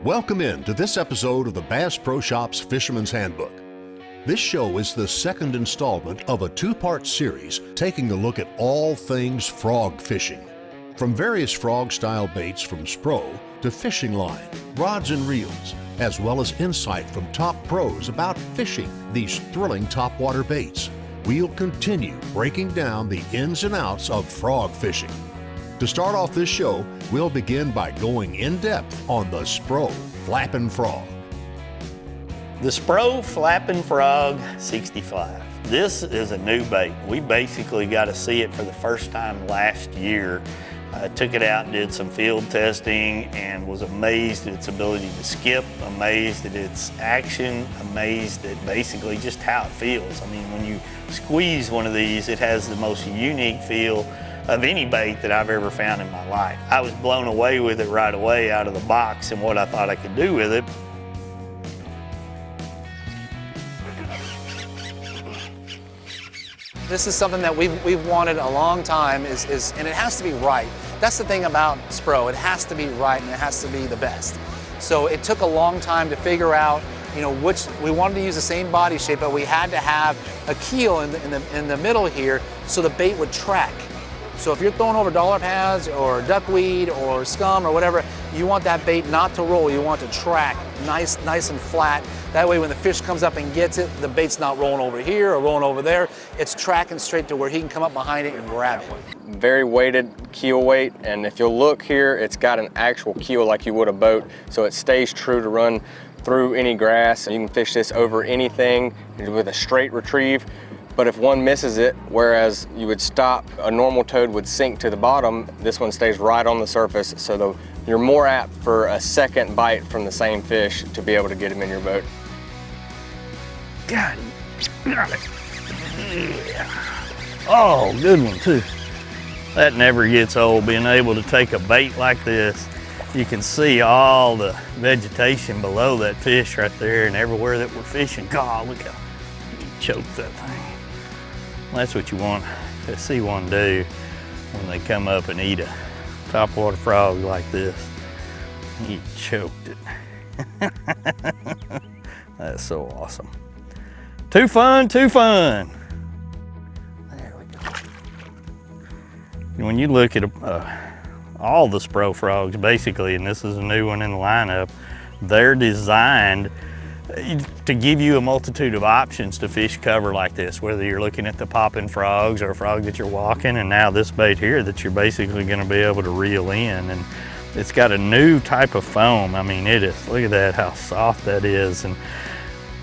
Welcome in to this episode of the Bass Pro Shop's Fisherman's Handbook. This show is the second installment of a two-part series taking a look at all things frog fishing. From various frog-style baits from Spro to fishing line, rods and reels, as well as insight from top pros about fishing these thrilling topwater baits. We'll continue breaking down the ins and outs of frog fishing. To start off this show, we'll begin by going in-depth on the Spro Flappin Frog. The Spro Flappin Frog 65. This is a new bait. We basically got to see it for the first time last year. Took it out and did some field testing and was amazed at its ability to skip, amazed at its action, amazed at basically just how it feels. I mean, when you squeeze one of these, it has the most unique feel of any bait that I've ever found in my life. I was blown away with it right away out of the box and what I thought I could do with it. This is something that we've wanted a long time, and it has to be right. That's the thing about Spro, it has to be right and it has to be the best. So it took a long time to figure out, which we wanted to use the same body shape, but we had to have a keel in the middle here so the bait would track. So if you're throwing over dollar pads or duckweed or scum or whatever, you want that bait not to roll, you want it to track nice and flat. That way when the fish comes up and gets it, the bait's not rolling over here or rolling over there. It's tracking straight to where he can come up behind it and grab it. Very weighted keel weight, and if you'll look here, it's got an actual keel like you would a boat, so it stays true to run through any grass. You can fish this over anything with a straight retrieve. But if one misses it, whereas you would stop, a normal toad would sink to the bottom, this one stays right on the surface, so you're more apt for a second bite from the same fish to be able to get him in your boat. Got it. Oh, good one too. That never gets old, being able to take a bait like this. You can see all the vegetation below that fish right there and everywhere that we're fishing. God, look how you choked that thing. That's what you want to see one do when they come up and eat a topwater frog like this. He choked it. That's so awesome. Too fun, too fun. There we go. When you look at all the Spro frogs basically, and this is a new one in the lineup, they're designed to give you a multitude of options to fish cover like this, whether you're looking at the popping frogs or a frog that you're walking, and now this bait here that you're basically going to be able to reel in. And it's got a new type of foam. I mean, it is, look at that, how soft that is. And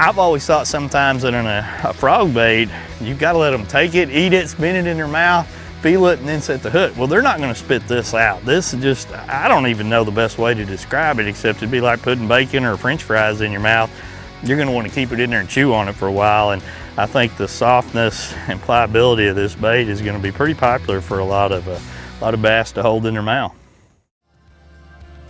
I've always thought sometimes that in a frog bait, you've got to let them take it, eat it, spin it in their mouth, feel it, and then set the hook. Well, they're not going to spit this out. This is just, I don't even know the best way to describe it, except it'd be like putting bacon or French fries in your mouth. You're going to want to keep it in there and chew on it for a while, and I think the softness and pliability of this bait is going to be pretty popular for a lot of bass to hold in their mouth.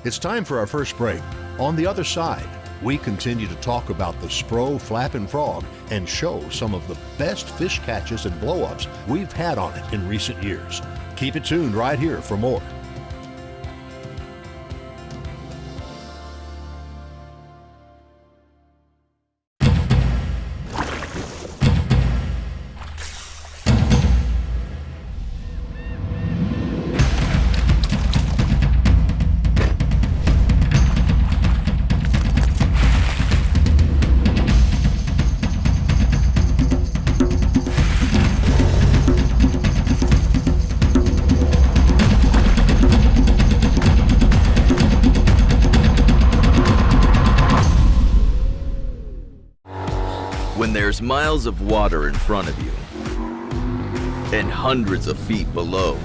It's time for our first break. On the other side, we continue to talk about the Spro Flappin Frog and show some of the best fish catches and blowups we've had on it in recent years. Keep it tuned right here for more. When there's miles of water in front of you and hundreds of feet below,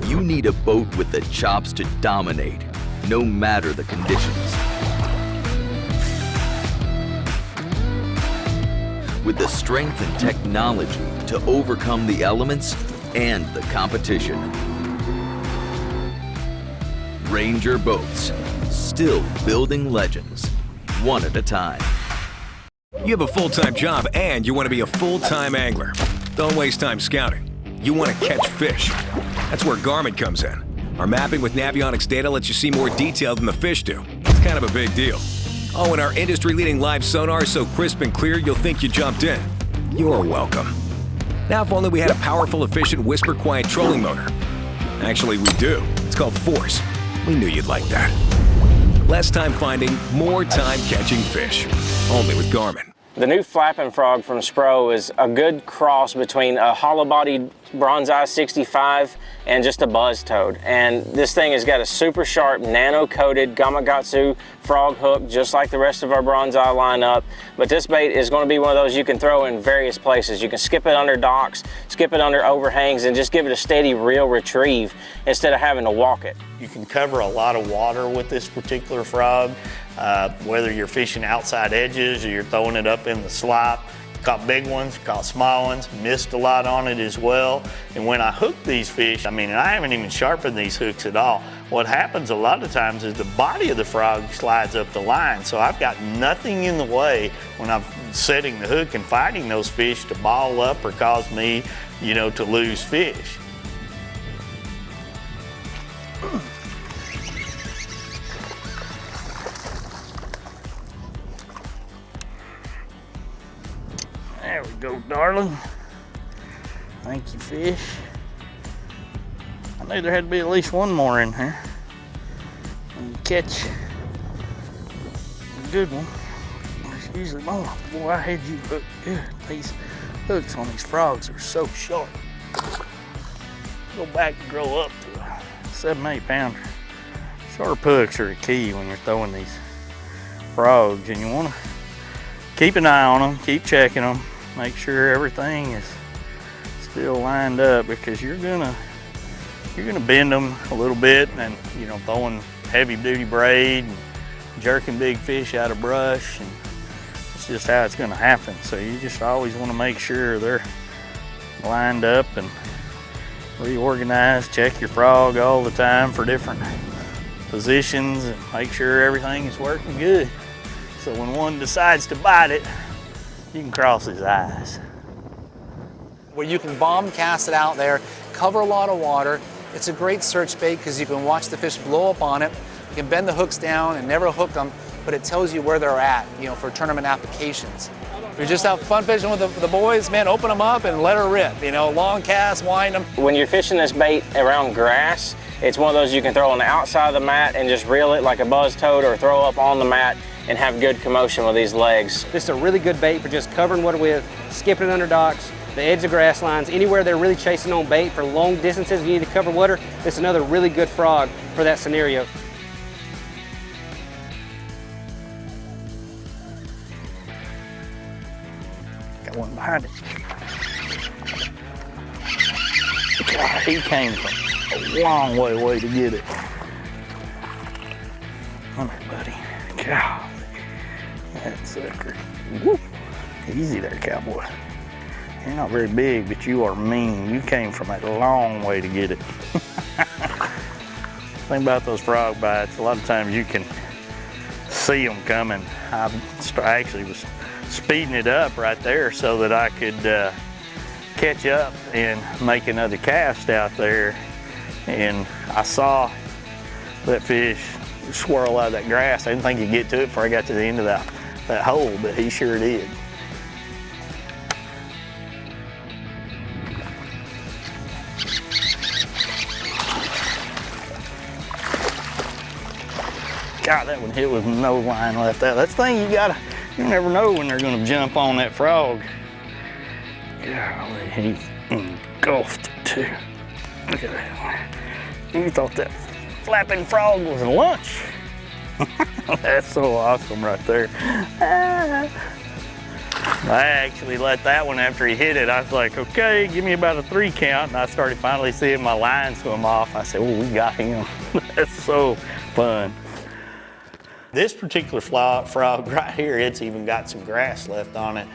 you need a boat with the chops to dominate, no matter the conditions. With the strength and technology to overcome the elements and the competition. Ranger Boats, still building legends, one at a time. You have a full-time job and you want to be a full-time angler. Don't waste time scouting. You want to catch fish. That's where Garmin comes in. Our mapping with Navionics data lets you see more detail than the fish do. It's kind of a big deal. Oh, and our industry-leading live sonar is so crisp and clear you'll think you jumped in. You're welcome. Now, if only we had a powerful, efficient, whisper-quiet trolling motor. Actually, we do. It's called Force. We knew you'd like that. Less time finding, more time catching fish. Only with Garmin. The new Flappin Frog from Spro is a good cross between a hollow-bodied Bronzeye 65 and just a buzz toad. And this thing has got a super sharp nano-coated Gamakatsu frog hook, just like the rest of our Bronzeye lineup. But this bait is going to be one of those you can throw in various places. You can skip it under docks, skip it under overhangs, and just give it a steady reel retrieve instead of having to walk it. You can cover a lot of water with this particular frog, whether you're fishing outside edges or you're throwing it up in the slop. Caught big ones, caught small ones, missed a lot on it as well. And when I hook these fish, I mean, I haven't even sharpened these hooks at all. What happens a lot of times is the body of the frog slides up the line, so I've got nothing in the way when I'm setting the hook and fighting those fish to ball up or cause me, you know, to lose fish. There we go, darling. Thank you, fish. I knew there had to be at least one more in here. When you catch a good one, there's usually more. Boy, I had you hooked good. These hooks on these frogs are so sharp. Go back and grow up to a 7-8 pounder. Sharp hooks are the key when you're throwing these frogs, and you want to keep an eye on them, keep checking them. Make sure everything is still lined up, because you're gonna bend them a little bit, and you know, throwing heavy duty braid and jerking big fish out of brush, and it's just how it's gonna happen. So you just always want to make sure they're lined up and reorganized. Check your frog all the time for different positions and make sure everything is working good. So when one decides to bite it, you can cross his eyes. Where you can bomb cast it out there, cover a lot of water. It's a great search bait because you can watch the fish blow up on it. You can bend the hooks down and never hook them, but it tells you where they're at, you know, for tournament applications. If you're just out fun fishing with the boys, man, open them up and let her rip. You know, long cast, wind them. When you're fishing this bait around grass, it's one of those you can throw on the outside of the mat and just reel it like a buzz toad, or throw up on the mat and have good commotion with these legs. This is a really good bait for just covering water with, skipping it under docks, the edge of grass lines, anywhere they're really chasing on bait for long distances, you need to cover water. This is another really good frog for that scenario. Got one behind it. God, he came from a long way to get it. Come here, buddy. Golly. That sucker. Woo. Easy there, cowboy. You're not very big, but you are mean. You came from a long way to get it. Thing about those frog bites, a lot of times you can see them coming. I actually was speeding it up right there so that I could catch up and make another cast out there. And I saw that fish swirl out of that grass. I didn't think he'd get to it before I got to the end of that hole, but he sure did. God, that one hit with no line left out. That's the thing, you never know when they're gonna jump on that frog. Golly, he engulfed it too. Look at that. You thought that Flappin Frog was lunch. That's so awesome right there. I actually let that one, after he hit it, I was like, okay, give me about a 3 count. And I started finally seeing my line swim off. I said, oh, we got him. That's so fun. This particular frog right here, it's even got some grass left on it.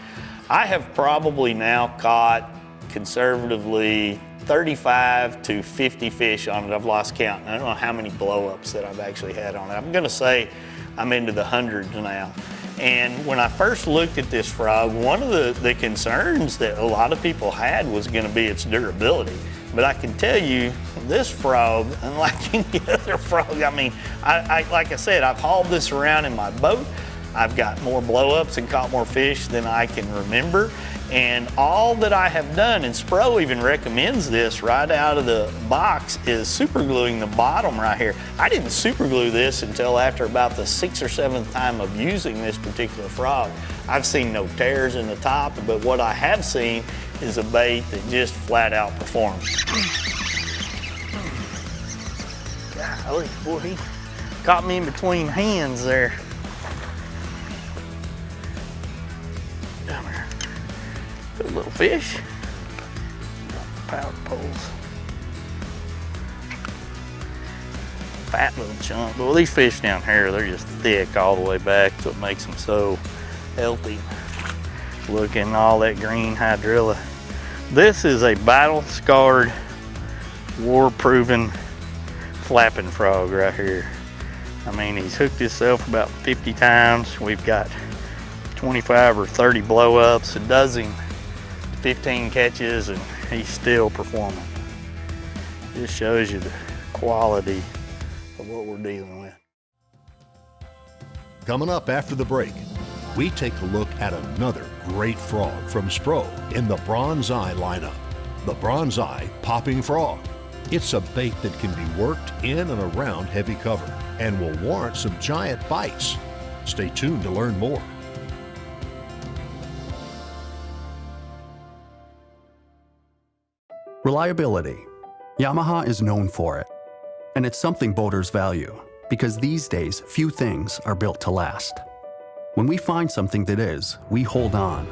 I have probably now caught conservatively 35 to 50 fish on it. I've lost count. I don't know how many blow-ups that I've actually had on it. I'm gonna say I'm into the hundreds now. And when I first looked at this frog, one of the concerns that a lot of people had was gonna be its durability. But I can tell you, this frog, unlike any other frog, I mean, like I said, I've hauled this around in my boat. I've got more blow-ups and caught more fish than I can remember. And all that I have done, and Spro even recommends this right out of the box, is super gluing the bottom right here. I didn't super glue this until after about the 6th or 7th time of using this particular frog. I've seen no tears in the top, but what I have seen is a bait that just flat out performs. Golly, boy, he caught me in between hands there. Down there. Good little fish. Powder poles. Fat little chunk. Well, these fish down here, they're just thick all the way back, so it makes them so healthy looking. All that green hydrilla. This is a battle-scarred, war-proven Flappin Frog right here. I mean, he's hooked himself about 50 times. We've got 25 or 30 blow-ups, a dozen, 15 catches, and he's still performing. Just shows you the quality of what we're dealing with. Coming up after the break, we take a look at another great frog from Spro in the Bronzeye lineup, the Bronzeye Popping Frog. It's a bait that can be worked in and around heavy cover and will warrant some giant bites. Stay tuned to learn more. Reliability. Yamaha is known for it. And it's something boaters value, because these days, few things are built to last. When we find something that is, we hold on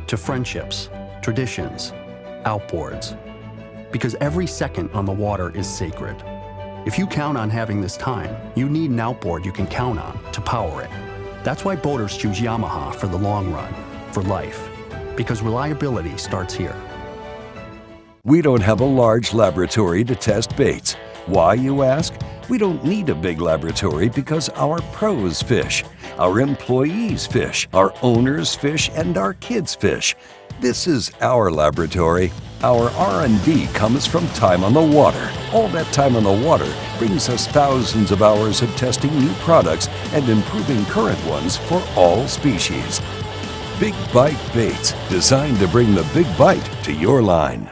to friendships, traditions, outboards, because every second on the water is sacred. If you count on having this time, you need an outboard you can count on to power it. That's why boaters choose Yamaha for the long run, for life, because reliability starts here. We don't have a large laboratory to test baits. Why, you ask? We don't need a big laboratory because our pros fish, our employees fish, our owners fish, and our kids fish. This is our laboratory. Our R&D comes from time on the water. All that time on the water brings us thousands of hours of testing new products and improving current ones for all species. Big Bite Baits, designed to bring the big bite to your line.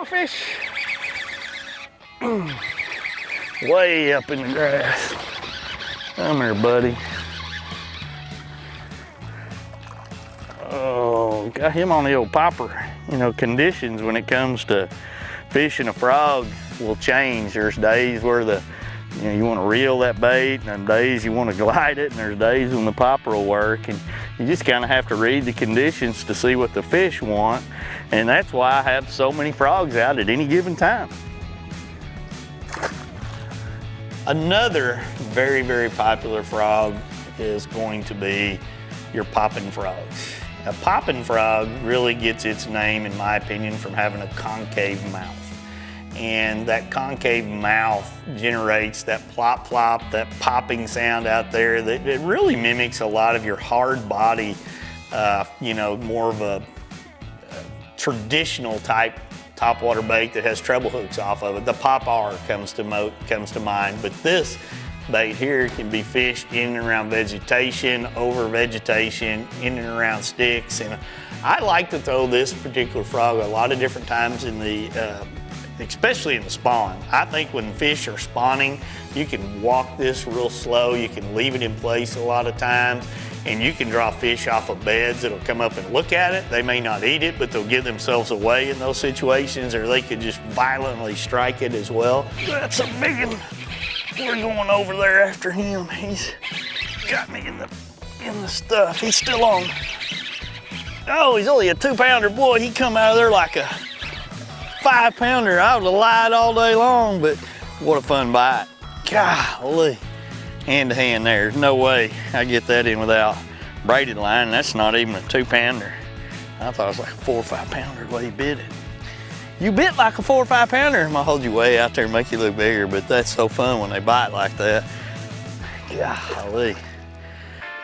Fish. Way up in the grass. Come here, buddy. Oh, got him on the old popper. You know, conditions when it comes to fishing a frog will change. There's days where you want to reel that bait, and then days you want to glide it, and there's days when the popper will work, and you just kind of have to read the conditions to see what the fish want, and that's why I have so many frogs out at any given time. Another very, very popular frog is going to be your popping frogs. A popping frog really gets its name, in my opinion, from having a concave mouth. And that concave mouth generates that plop plop, that popping sound out there that it really mimics a lot of your hard body, you know, more of a traditional type topwater bait that has treble hooks off of it. The pop-R comes to mind, but this bait here can be fished in and around vegetation, over vegetation, in and around sticks. And I like to throw this particular frog a lot of different times in the especially in the spawn. I think when fish are spawning, you can walk this real slow, you can leave it in place a lot of times, and you can draw fish off of beds that'll come up and look at it. They may not eat it, but they'll give themselves away in those situations, or they could just violently strike it as well. That's a big one. We're going over there after him. He's got me in the stuff. He's still on. Oh, he's only a 2-pounder. Boy, he come out of there like a 5-pounder. I would have lied all day long, but what a fun bite. Golly. Hand to hand there. There's no way I get that in without braided line. That's not even a 2-pounder. I thought it was like a 4 or 5 pounder the way he bit it. You bit like a 4 or 5 pounder. I'm gonna hold you way out there and make you look bigger, but that's so fun when they bite like that. Golly.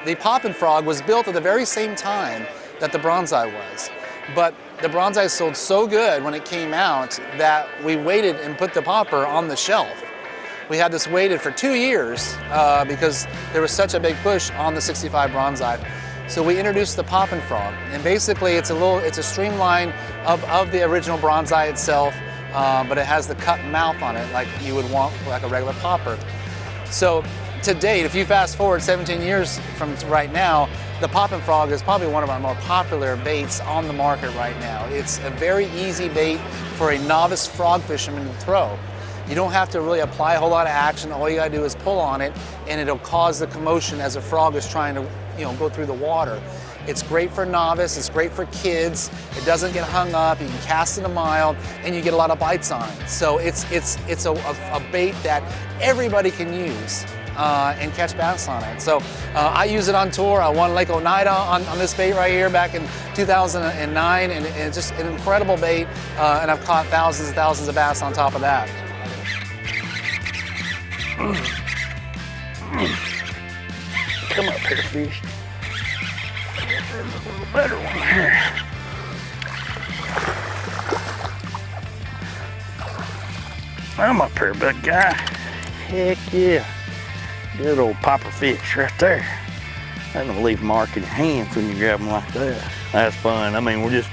The Popping Frog was built at the very same time that the Bronzeye was. But the Bronzeye sold so good when it came out that we waited and put the popper on the shelf. We had this waited for 2 years because there was such a big push on the 65 Bronzeye. So we introduced the Popping Frog, and basically it's a streamline of the original Bronzeye itself, but it has the cut mouth on it like you would want for like a regular popper. So to date, if you fast forward 17 years from right now, the Popping Frog is probably one of our more popular baits on the market right now. It's a very easy bait for a novice frog fisherman to throw. You don't have to really apply a whole lot of action. All you gotta do is pull on it and it'll cause the commotion as a frog is trying to go through the water. It's great for novice, it's great for kids. It doesn't get hung up, you can cast it a mile and you get a lot of bites on it. So it's a bait that everybody can use and catch bass on it. So I use it on tour. I won Lake Oneida on this bait right here back in 2009 and it's just an incredible bait and I've caught thousands and thousands of bass on top of that. Come up here, fish. There's a little better one here. I'm up here, big guy. Heck yeah. Good old popper fish right there. That don't leave a mark in your hands when you grab them like that. That's fun. I mean, this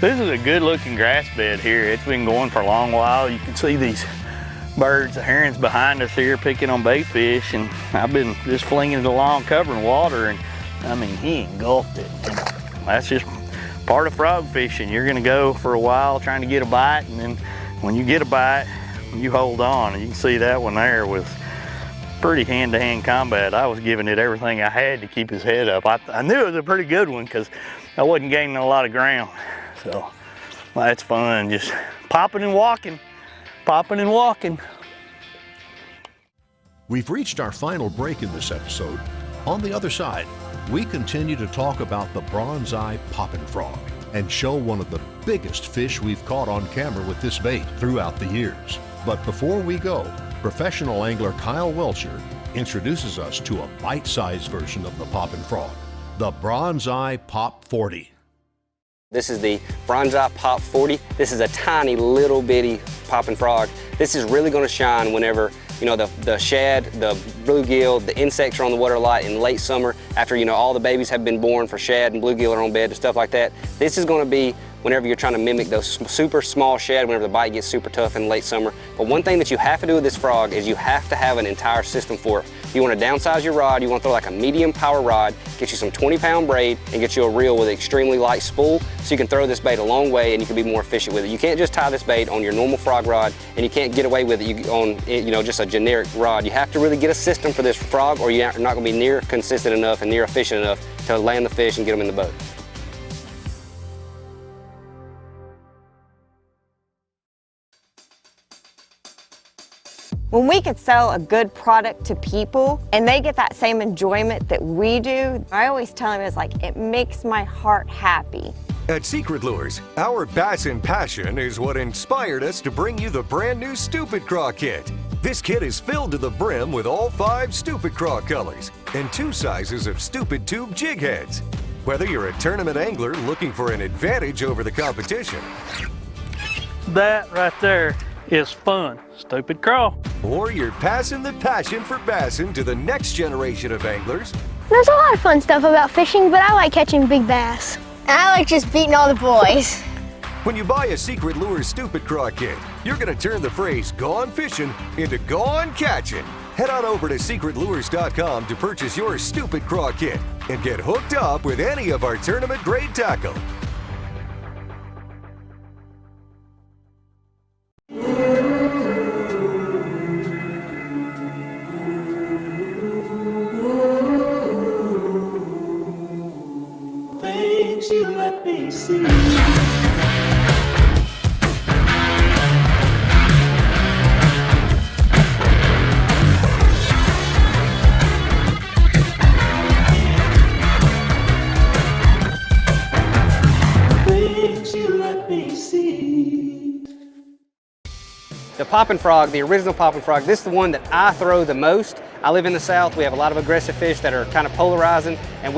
is a good looking grass bed here. It's been going for a long while. You can see these birds, the herons behind us here picking on bait fish, and I've been just flinging it along, covering water, and I mean, he engulfed it. And that's just part of frog fishing. You're gonna go for a while trying to get a bite, and then when you get a bite, you hold on. And you can see that one there was pretty hand-to-hand combat. I was giving it everything I had to keep his head up. I knew it was a pretty good one because I wasn't gaining a lot of ground. So that's fun, just popping and walking. Popping and walking. We've reached our final break in this episode. On the other side, we continue to talk about the Bronzeye Popping Frog and show one of the biggest fish we've caught on camera with this bait throughout the years. But before we go, professional angler Kyle Welcher introduces us to a bite-sized version of the Popping Frog, the Bronzeye Pop 40. This is the Bronzeye Pop 40. This is a tiny little bitty popping frog. This is really gonna shine whenever, the shad, the bluegill, the insects are on the water a lot in late summer after, all the babies have been born for shad and bluegill are on bed and stuff like that. This is gonna be whenever you're trying to mimic those super small shad whenever the bite gets super tough in late summer. But one thing that you have to do with this frog is you have to have an entire system for it. You want to downsize your rod, you want to throw like a medium power rod, get you some 20-pound braid, and get you a reel with an extremely light spool so you can throw this bait a long way and you can be more efficient with it. You can't just tie this bait on your normal frog rod and you can't get away with it on just a generic rod. You have to really get a system for this frog or you're not going to be near consistent enough and near efficient enough to land the fish and get them in the boat. When we could sell a good product to people and they get that same enjoyment that we do, I always tell them it makes my heart happy. At Secret Lures, our bass and passion is what inspired us to bring you the brand new Stupid Craw Kit. This kit is filled to the brim with all 5 Stupid Craw colors and 2 sizes of Stupid Tube jig heads. Whether you're a tournament angler looking for an advantage over the competition, that right there is fun, Stupid Craw. Or you're passing the passion for bassing to the next generation of anglers. There's a lot of fun stuff about fishing, but I like catching big bass. I like just beating all the boys. When you buy a Secret Lures Stupid Craw Kit, you're gonna turn the phrase "gone fishing" into "gone catching." Head on over to secretlures.com to purchase your Stupid Craw Kit and get hooked up with any of our tournament-grade tackle. You let me see. Popping Frog, the original Popping Frog, this is the one that I throw the most. I live in the South. We have a lot of aggressive fish that are kind of polarizing, and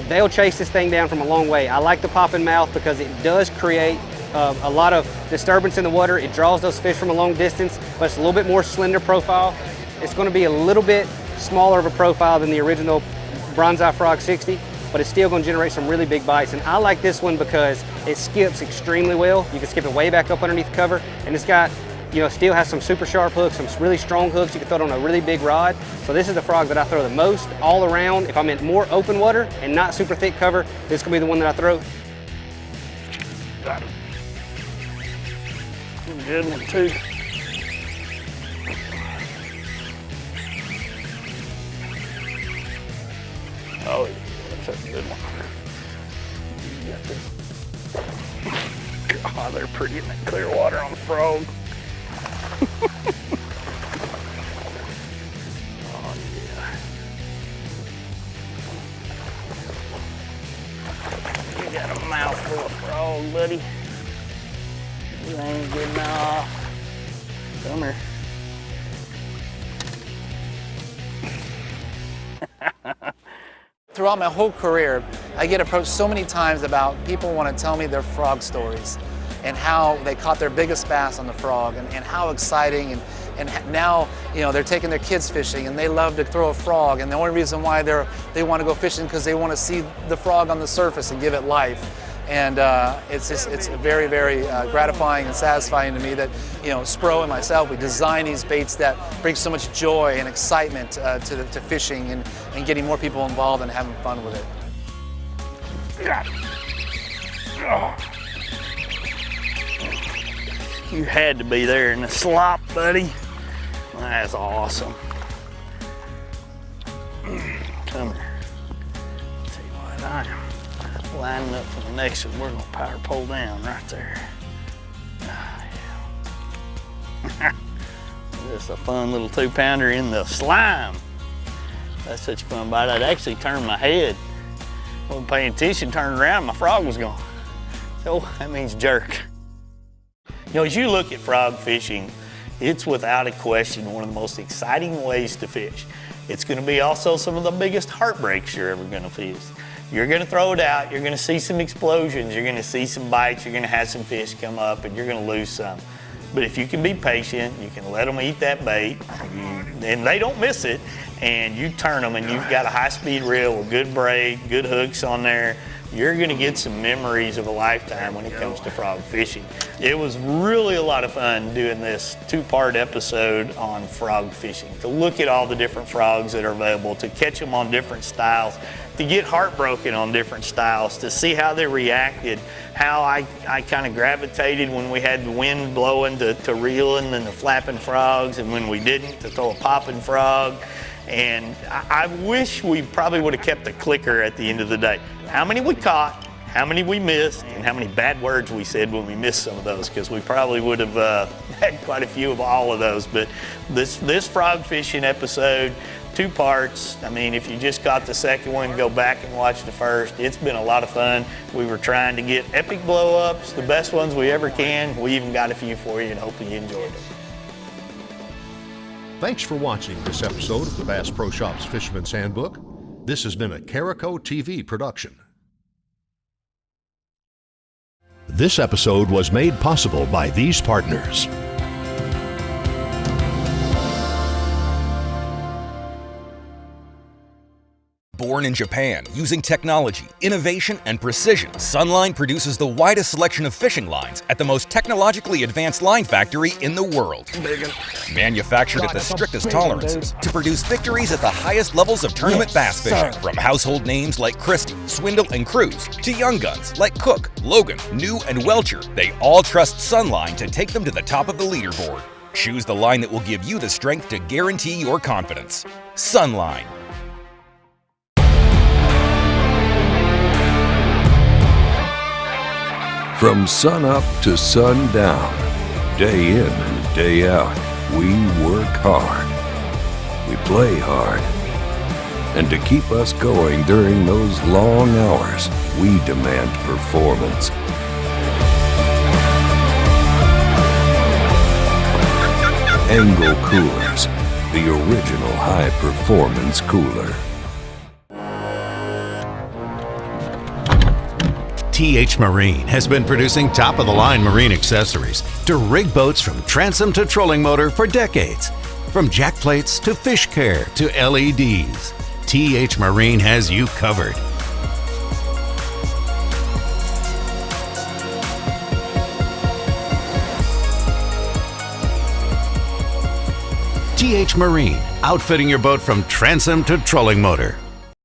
they'll chase this thing down from a long way. I like the popping mouth because it does create a lot of disturbance in the water. It draws those fish from a long distance, but it's a little bit more slender profile. It's going to be a little bit smaller of a profile than the original Bronzeye Frog 60, but it's still going to generate some really big bites. And I like this one because it skips extremely well. You can skip it way back up underneath the cover, and it's got, you know, still has some super sharp hooks, some really strong hooks. You can throw it on a really big rod. So this is the frog that I throw the most all around. If I'm in more open water and not super thick cover, this is going to be the one that I throw. Got him. Good one too. Oh, that's a good one. God, they're pretty in that clear water on the frog. Oh, yeah. You got a mouthful of frog, buddy. You ain't good enough. Come here. Throughout my whole career, I get approached so many times about people want to tell me their frog stories and how they caught their biggest bass on the frog and how exciting and now, you know, they're taking their kids fishing and they love to throw a frog, and the only reason why they want to go fishing because they want to see the frog on the surface and give it life. And it's very, very gratifying and satisfying to me that, you know, Spro and myself, we design these baits that bring so much joy and excitement to fishing and getting more people involved and having fun with it. You had to be there in the slop, buddy. That's awesome. Come here. Tell you what, I am lining up for the next one. We're gonna power pole down right there. Oh, yeah. Just a fun little 2-pounder in the slime. That's such a fun bite. I'd actually turned my head. I wasn't paying attention, turned around, my frog was gone. So that means jerk. You know, as you look at frog fishing, it's without a question one of the most exciting ways to fish. It's gonna be also some of the biggest heartbreaks you're ever gonna fish. You're gonna throw it out, you're gonna see some explosions, you're gonna see some bites, you're gonna have some fish come up, and you're gonna lose some. But if you can be patient, you can let them eat that bait, and they don't miss it, and you turn them and you've got a high-speed reel with good braid, good hooks on there, you're gonna get some memories of a lifetime when it comes to frog fishing. It was really a lot of fun doing this 2-part episode on frog fishing, to look at all the different frogs that are available, to catch them on different styles, to get heartbroken on different styles, to see how they reacted, how I kind of gravitated when we had the wind blowing to reeling and the flapping frogs, and when we didn't, to throw a popping frog. And I wish we probably would have kept the clicker at the end of the day. How many we caught, how many we missed, and how many bad words we said when we missed some of those, because we probably would have had quite a few of all of those. But this frog fishing episode, 2 parts. I mean, if you just caught the second one, go back and watch the first. It's been a lot of fun. We were trying to get epic blow-ups, the best ones we ever can. We even got a few for you, and hopefully you enjoyed it. Thanks for watching this episode of the Bass Pro Shops Fisherman's Handbook. This has been a Carico TV production. This episode was made possible by these partners. Born in Japan, using technology, innovation, and precision, Sunline produces the widest selection of fishing lines at the most technologically advanced line factory in the world. Manufactured at the strictest tolerances to produce victories at the highest levels of tournament bass fishing. From household names like Christie, Swindle, and Cruz to young guns like Cook, Logan, New, and Welcher, they all trust Sunline to take them to the top of the leaderboard. Choose the line that will give you the strength to guarantee your confidence. Sunline. From sunup to sundown, day in and day out, we work hard. We play hard. And to keep us going during those long hours, we demand performance. Angle Coolers, the original high-performance cooler. TH Marine has been producing top-of-the-line marine accessories to rig boats from transom to trolling motor for decades. From jack plates to fish care to LEDs, TH Marine has you covered. TH Marine, outfitting your boat from transom to trolling motor.